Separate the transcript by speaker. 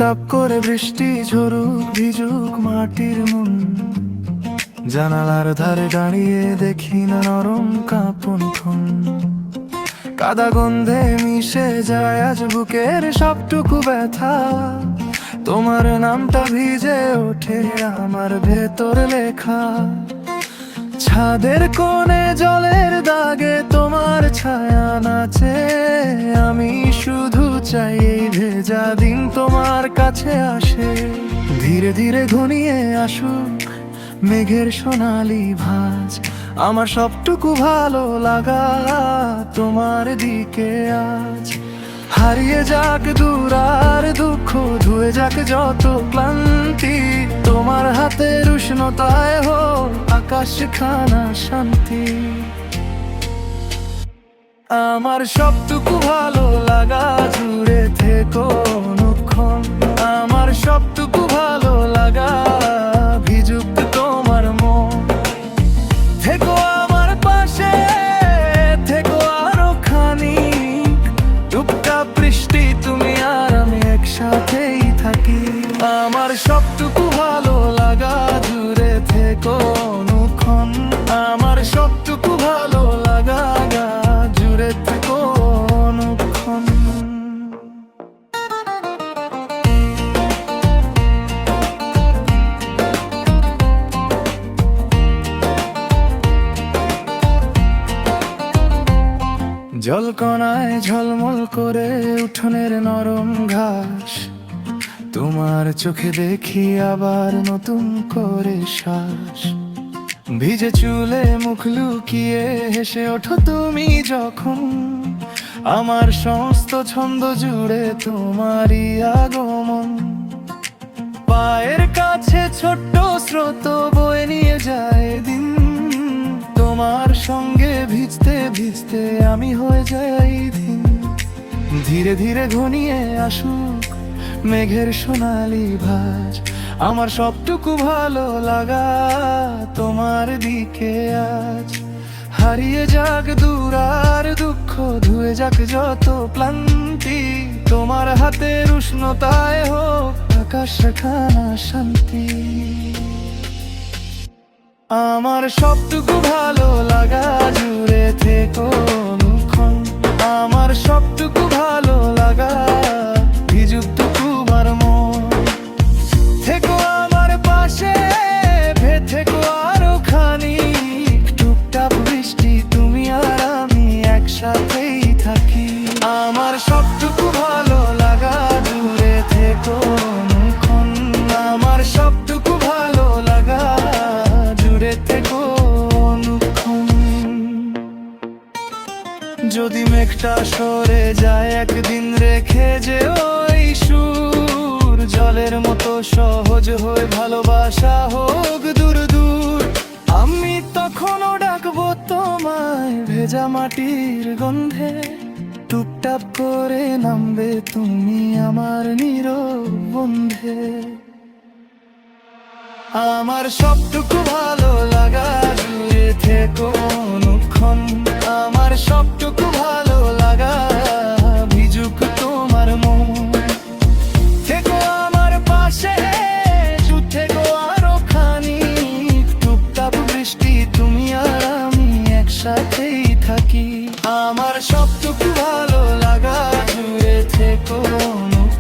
Speaker 1: টুপটাপ করে বৃষ্টি ঝরুক ভিজুক মাটির মন, জানালার ধারে দাঁড়িয়ে দেখি না নরম কাঁপন ক্ষণ। কাদা গন্ধে মিশে যায় আজ বুকের সবটুকু ব্যথা, তোমার নামটা ভিজে ওঠে আমার ভেতর লেখা। ছাদের কোণে জলের দাগে তোমার ছায়া নাচে, আমি শুধু চাই এই ভেজা দিন তোমার কাছে আসে। ধীরে ধীরে ঘনিয়ে আসুক মেঘের সোনালি ভাঁজ, আমার সবটুকু ভালো লাগা তোমার দিকে আজ। হারিয়ে যাক দূর আর দুঃখ, ধুয়ে যাক যত ক্লান্তি, তোমার হাতের উষ্ণতায় হোক আকাশ খানা শান্তি। আমার সবটুকু ভালো লাগা জুড়ে থেকো অনুক্ষণ, আমার সবটুকু ভালো লাগা ভিজুক তোমার মন। থেকো আমার পাশে, থেকো আরো খানিক, টুপটাপ বৃষ্টি তুমি আর আমি একসাথেই থাকি। আমার সবটুকু ভালো লাগা জুড়ে থেকো অনুক্ষণ, আমার সবটুকু ভালো লাগা জুড়ে থেকো অনুক্ষণ। জলকণায় ঝলমল করে উঠোনের নরম ঘাস, তোমার চোখে দেখি আবার নতুন করে শ্বাস। ভিজে চুলে মুখ লুকিয়ে হেসে ওঠো তুমি যখন, আমার সমস্ত ছন্দ জুড়ে তোমারই আগমন। পায়ের কাছে ছোট্ট স্রোত বয়ে নিয়ে যায় দিন, তোমার সঙ্গে ভিজতে ভিজতে আমি হয়ে যাই দিন। ধীরে ধীরে ঘনিয়ে আসুক মেঘের সোনালি ভাঁজ, আমার সবটুকু ভালো লাগা তোমার দিকে আজ। হারিয়ে যাক দূর আর দুঃখ, ধুয়ে যাক যত ক্লান্তি, তোমার হাতের উষ্ণতায় হোক আকাশ খানা শান্তি। আমার সবটুকু ভালো লাগা জুড়ে থেকো অনুক্ষণ, আমার সবটুকু ভালো লাগা ভিজুক তোমার মন। থেকো আমার পাশে, থেকো আরো খানিক, টুপটাপ বৃষ্টি তুমি আর আমি একসাথেই থাকি। আমার সবটুকু ভালো লাগা জুড়ে থেকো অনুক্ষণ, আমার সবটুকু ভালো লাগা জুড়ে থেকো অনুক্ষণ। যদি মেঘটা সরে যায় একদিন রেখে যে ওই সুর, জলের মতো সহজ হয়ে ভালোবাসা হোক দূর দূর, আমি তখনও ডাকবো তোমায় ভেজা মাটির গন্ধে। টুপটাপ করে নামবে তুমি আমার নীরব বন্ধে। আমার সবটুকু ভালো লাগা জুড়ে থেকো অনুক্ষণ, আমার সবটুকু ভালো লাগা ভিজুক তোমার মন। থেকো আমার পাশে, থেকো আরো খানিক, টুপটাপ বৃষ্টি তুমি আর আমি একসাথেই থাকি। আমার সবটুকু ভালো লাগা জুড়ে থেকো অনুক্ষণ।